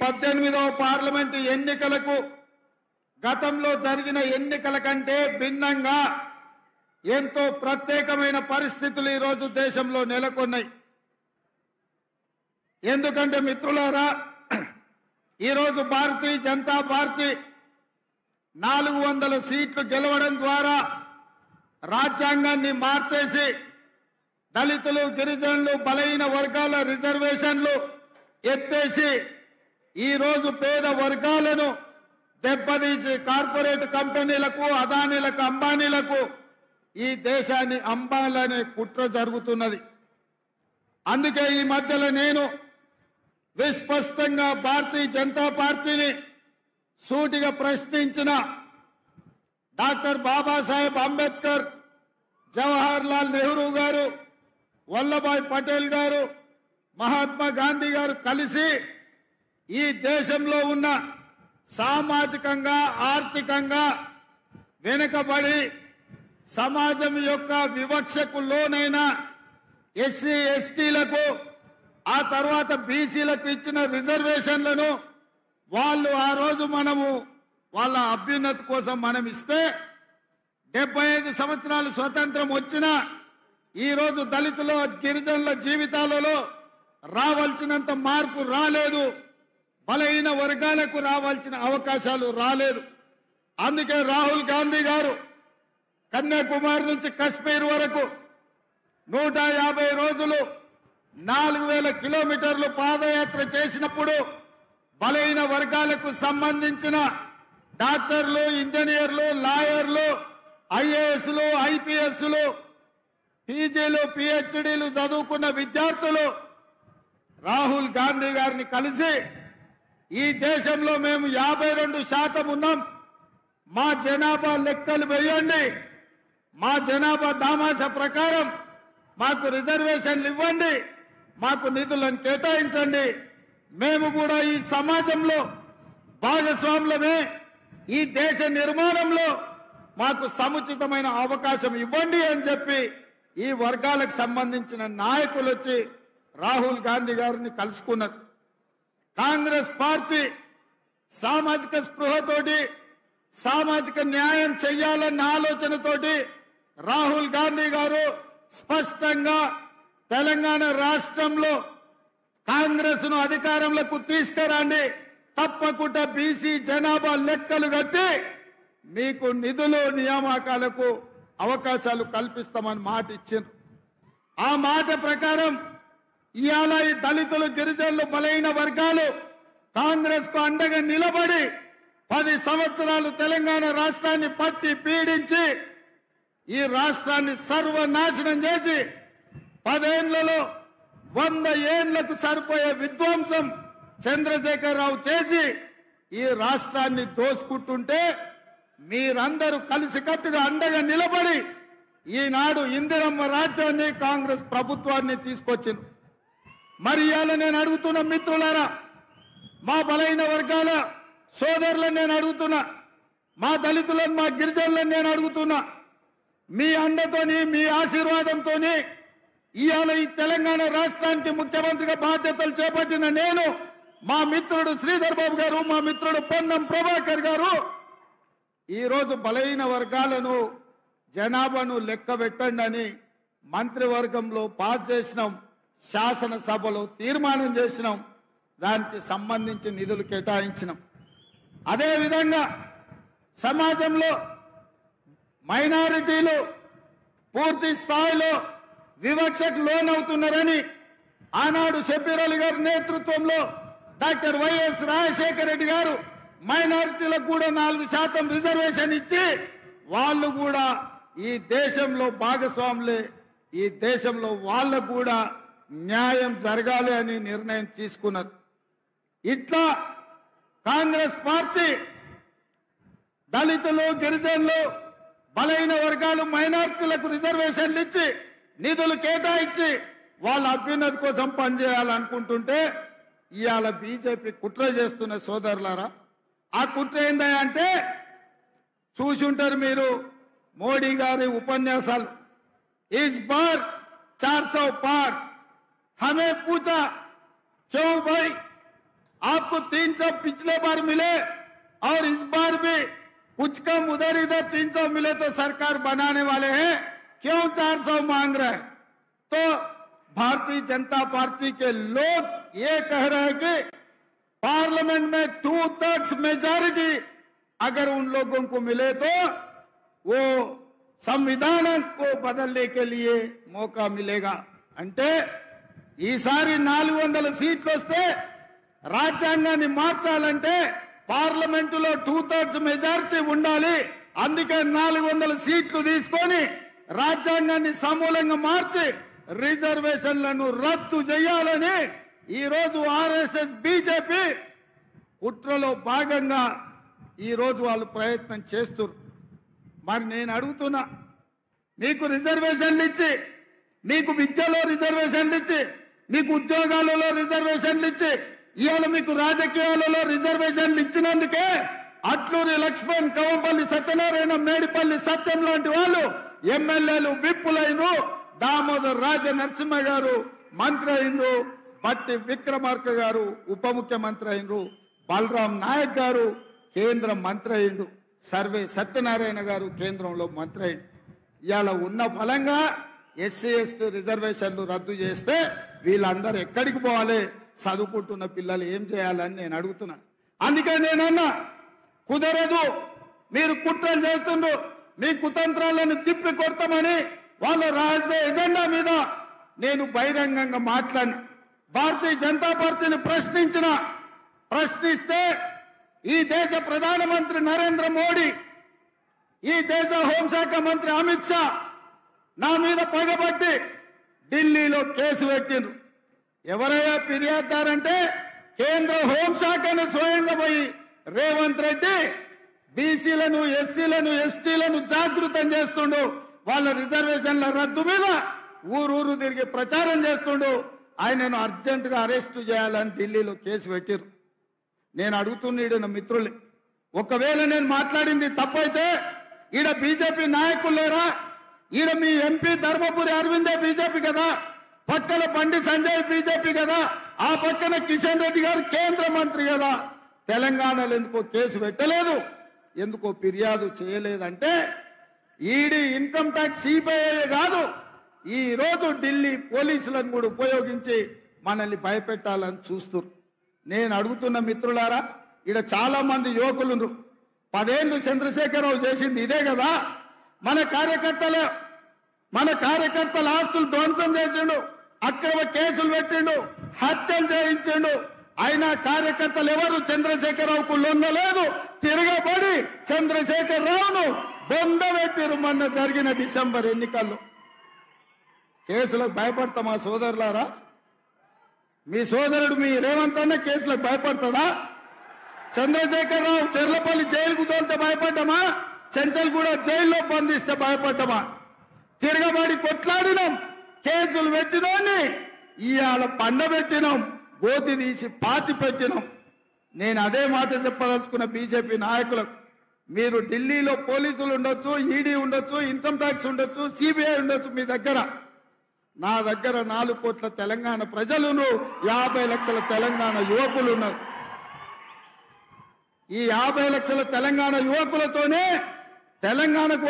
18వ parliament ఎన్నికలకు గతంలో జరిగిన ఎన్నికల కంటే భిన్నంగా ఎంతో ప్రత్యేకమైన పరిస్థితులు ఈ రోజు దేశంలో నెలకొన్నాయి. ఎందుకంటే మిత్రులారా, ఈ రోజు భారతీయ జనతా పార్టీ 400 సీట్లు గెలవడం ద్వారా రాజ్యాంగాన్ని మార్చేసి దళితులు, గిరిజనులు, బలహీన వర్గాల రిజర్వేషన్లు ఎత్తేసి ఈ రోజు పేద వర్గాలను దెబ్బతీసి కార్పొరేట్ కంపెనీలకు, అదానీలకు, అంబానీలకు ఈ దేశాన్ని అమ్మాలనే కుట్ర జరుగుతున్నది. అందుకే ఈ మధ్యలో నేను విస్పష్టంగా భారతీయ జనతా పార్టీని సూటిగా ప్రశ్నించిన డాక్టర్ బాబాసాహెబ్ అంబేద్కర్, జవహర్ లాల్ నెహ్రూ గారు, వల్లభాయ్ పటేల్ గారు, మహాత్మా గాంధీ గారు కలిసి ఈ దేశంలో ఉన్న సామాజికంగా, ఆర్థికంగా వెనుకబడి సమాజం యొక్క వివక్షకు లోనైన ఎస్సీ ఎస్టీలకు, ఆ తర్వాత బీసీలకు ఇచ్చిన రిజర్వేషన్లను వాళ్ళు ఆ రోజు మనము వాళ్ళ అభ్యున్నతి కోసం మనం ఇస్తే 75 సంవత్సరాలు స్వతంత్రం వచ్చినా ఈరోజు దళితుల, గిరిజనుల జీవితాలలో రావాల్సినంత మార్పు రాలేదు. బలహీన వర్గాలకు రావాల్సిన అవకాశాలు రాలేదు. అందుకే రాహుల్ గాంధీ గారు కన్యాకుమారి నుంచి కశ్మీర్ వరకు 150 రోజులు 4000 కిలోమీటర్లు పాదయాత్ర చేసినప్పుడు బలహీన వర్గాలకు సంబంధించిన డాక్టర్లు, ఇంజనీర్లు, లాయర్లు, ఐఏఎస్లు, ఐపీఎస్లు, పీజీలు, పిహెచ్డీలు చదువుకున్న విద్యార్థులు రాహుల్ గాంధీ గారిని కలిసి ఈ దేశంలో మేము 52% ఉన్నాం, మా జనాభా లెక్కలు వేయండి, మా జనాభా దామాష ప్రకారం మాకు రిజర్వేషన్లు ఇవ్వండి, మాకు నిధులను కేటాయించండి, మేము కూడా ఈ సమాజంలో భాగస్వాములమే, ఈ దేశ నిర్మాణంలో మాకు సముచితమైన అవకాశం ఇవ్వండి అని చెప్పి ఈ వర్గాలకు సంబంధించిన నాయకులు వచ్చి రాహుల్ గాంధీ గారిని కలుసుకున్నారు. కాంగ్రెస్ పార్టీ సామాజిక స్పృహతోటి, సామాజిక న్యాయం చెయ్యాలన్న ఆలోచనతోటి రాహుల్ గాంధీ గారు స్పష్టంగా తెలంగాణ రాష్ట్రంలో కాంగ్రెస్ ను అధికారంలోకి తీసుకురండి, తప్పకుండా బీసీ జనాభా లెక్కలు కట్టి మీకు నిధులు, నియామకాలకు అవకాశాలు కల్పిస్తామని మాట ఇచ్చారు. ఆ మాట ప్రకారం ఇవాళ ఈ దళితులు, గిరిజనులు, బలహీన వర్గాలు కాంగ్రెస్ కు అండగా నిలబడి 10 సంవత్సరాలు తెలంగాణ రాష్ట్రాన్ని పట్టి పీడించి ఈ రాష్ట్రాన్ని సర్వనాశనం చేసి 10 ఏళ్లలో 100 ఏళ్లకు సరిపోయే విధ్వంసం చంద్రశేఖరరావు చేసి ఈ రాష్ట్రాన్ని దోసుకుంటుంటే మీరందరూ కలిసికట్టుగా అండగా నిలబడి ఈనాడు ఇందిరమ్మ రాజ్యాన్ని, కాంగ్రెస్ ప్రభుత్వాన్ని తీసుకొచ్చింది. మరి ఇవాళ నేను అడుగుతున్న మిత్రులారా, మా బలహీన వర్గాల సోదరులను నేను అడుగుతున్నా, మా దళితులను, మా గిరిజనులను నేను అడుగుతున్నా, మీ అండతోని, మీ ఆశీర్వాదంతోని ఇవాళ ఈ తెలంగాణ రాష్ట్రానికి ముఖ్యమంత్రిగా బాధ్యతలు చేపట్టిన నేను, మా మిత్రుడు శ్రీధర్ బాబు గారు, మా మిత్రుడు పొన్నం ప్రభాకర్ గారు ఈరోజు బలహీన వర్గాలను, జనాభాను లెక్క పెట్టండి అని మంత్రివర్గంలో పాస్ చేసినాం, శాసనసభలో తీర్మానం చేసినాం, దానికి సంబంధించి నిధులు కేటాయించినాం. అదేవిధంగా సమాజంలో మైనారిటీలు పూర్తి స్థాయిలో వివక్షకు లోనవుతున్నారని ఆనాడు షబ్బీర్ అలీ గారి నేతృత్వంలో డాక్టర్ వైఎస్ రాజశేఖర రెడ్డి గారు మైనారిటీలకు కూడా 4% రిజర్వేషన్ ఇచ్చి వాళ్ళు కూడా ఈ దేశంలో భాగస్వాములే, ఈ దేశంలో వాళ్ళకు కూడా న్యాయం జరగాలి అని నిర్ణయం తీసుకున్నారు. ఇట్లా కాంగ్రెస్ పార్టీ దళితులు, గిరిజనులు, బలహీన వర్గాలు, మైనారిటీలకు రిజర్వేషన్లు ఇచ్చి నిధులు కేటాయించి వాళ్ళ అభ్యున్నతి కోసం పనిచేయాలనుకుంటుంటే ఇవాళ బీజేపీ కుట్ర చేస్తున్న సోదరులారా, ఆ కుట్ర ఏంటంటే చూసి ఉంటారు మీరు మోడీ గారి ఉపన్యాసాలు. ఇస్ బార్ 400 पार, हमें पूछा क्यों भाई आपको 300 पिछले बार मिले और इस बार भी कुछ कम उधर इधर 300 मिले तो सरकार बनाने वाले हैं, क्यों 400 मांग रहे हैं? तो भारतीय जनता पार्टी के लोग ये कह रहे हैं कि पार्लियामेंट में 2/3 मेजॉरिटी अगर उन लोगों को मिले तो वो संविधान को बदलने के लिए मौका मिलेगा। అంటే ఈసారి 400 సీట్లు వస్తే రాజ్యాంగాన్ని మార్చాలంటే పార్లమెంటులో 2/3 మెజారిటీ ఉండాలి। అందుకే 400 సీట్లు తీసుకొని రాజ్యాంగాన్ని సమూలంగా మార్చి రిజర్వేషన్లను రద్దు చేయాలని ఈ రోజు ఆర్ఎస్ఎస్ బీజేపీ కుట్రలో భాగంగా ఈ రోజు వాళ్ళు ప్రయత్నం చేస్తున్నారు। మరి నేను అడుగుతున్నా, మీకు రిజర్వేషన్లు ఇచ్చి, మీకు విద్యలో రిజర్వేషన్లు ఇచ్చి, మీకు ఉద్యోగాలలో రిజర్వేషన్లు ఇచ్చి, ఇవాళ మీకు రాజకీయాలలో రిజర్వేషన్లు ఇచ్చినందుకే అట్లూరి లక్ష్మణ్, కవంపల్లి సత్యనారాయణ, మేడిపల్లి సత్యం లాంటి వాళ్ళు ఎమ్మెల్యేలు విప్పులైనరు, దామోదర్ రాజ నరసింహ గారు మంత్రి అయినరు, బట్టి విక్రమార్క గారు ఉప ముఖ్యమంత్రి అయినరు, బలరాం నాయక్ గారు కేంద్ర మంత్రి అయిండు, సర్వే సత్యనారాయణ గారు కేంద్రంలో మంత్రి అయిండు। ఇవాళ ఉన్న ఫలంగా ఎస్సీ ఎస్టీ రిజర్వేషన్లు రద్దు చేస్తే వీళ్ళందరూ ఎక్కడికి పోవాలి? చదువుకుంటున్న పిల్లలు ఏం చేయాలని నేను అడుగుతున్నా। అందుకే నేనన్నా కుదరదు, మీరు కుట్రలు చేస్తుండ్రు, మీ కుతంత్రాలను తిప్పి కొడతామని వాళ్ళ రహస్య ఎజెండా మీద నేను బహిరంగంగా మాట్లాడిన। భారతీయ జనతా పార్టీని ప్రశ్నిస్తే ఈ దేశ ప్రధానమంత్రి నరేంద్ర మోడీ, ఈ దేశ హోంశాఖ మంత్రి అమిత్ షా నా మీద పగబట్టి ఢిల్లీలో కేసు పెట్టిండ్రు। ఎవరయ్యా ఫిర్యాదుదారంటే కేంద్ర హోంశాఖను స్వయంగా పోయి రేవంత్ రెడ్డి బీసీలను, ఎస్సీలను, ఎస్టీలను జాగృతం చేస్తుండు, వాళ్ళ రిజర్వేషన్ల రద్దు మీద ఊరూరు తిరిగి ప్రచారం చేస్తుండు, ఆయనను అర్జెంటుగా అరెస్టు చేయాలని ఢిల్లీలో కేసు పెట్టిరు। నేను అడుగుతున్న మిత్రులు, ఒకవేళ నేను మాట్లాడింది తప్పైతే ఈడ బీజేపీ నాయకులు లేరా? ఈడ మీ ఎంపీ ధర్మపురి అరవిందే బీజేపీ కదా, పక్కన బండి సంజయ్ బీజేపీ కదా, ఆ పక్కన కిషన్ రెడ్డి గారు కేంద్ర మంత్రి కదా, తెలంగాణలో ఎందుకో కేసు పెట్టలేదు, ఎందుకో ఫిర్యాదు చేయలేదంటే ఈడీ, ఇన్కమ్ ట్యాక్స్, సిబిఐ కాదు, ఈ రోజు ఢిల్లీ పోలీసులను కూడా ఉపయోగించి మనల్ని భయపెట్టాలని చూస్తున్నారు। నేను అడుగుతున్న మిత్రులారా, ఇక్కడ చాలా మంది యువకులు 10 ఏళ్ళు చంద్రశేఖరరావు చేసింది ఇదే కదా। మన కార్యకర్తల ఆస్తులు ధ్వంసం చేసిండు, అక్రమ కేసులు పెట్టిండు, హత్యలు చేయించిండు, అయినా కార్యకర్తలు ఎవరు చంద్రశేఖరరావుకు లొంగలేదు, తిరగబడి చంద్రశేఖరరావును బొందబెట్టిరు మొన్న జరిగిన డిసెంబర్ ఎన్నికల్లో। కేసులకు భయపడతామా సోదరులారా? మీ సోదరుడు మీ రేవంత్ అన్న కేసులకు భయపడతాడా? చంద్రశేఖరరావు చెర్లపల్లి జైలుకు తోలితే భయపడ్డామా? చెంచల్గూడ జైల్లో బంధిస్తే భయపడ్డామా? తిరగబడి కొట్లాడినాం, కేసులు పెట్టినోని ఇవాళ పండబెట్టినాం, గోతి తీసి పాతి పెట్టినాం। నేను అదే మాట చెప్పదలుచుకున్న బీజేపీ నాయకులకు, మీరు ఢిల్లీలో పోలీసులు ఉండొచ్చు, ఈడీ ఉండొచ్చు, ఇన్కమ్ ట్యాక్స్ ఉండొచ్చు, సిబిఐ ఉండొచ్చు, మీ దగ్గర, నా దగ్గర 4 కోట్ల తెలంగాణ ప్రజలను, 50 లక్షల తెలంగాణ యువకులు ఉన్నారు। ఈ 50 లక్షల తెలంగాణ యువకులతోనే తెలంగాణకు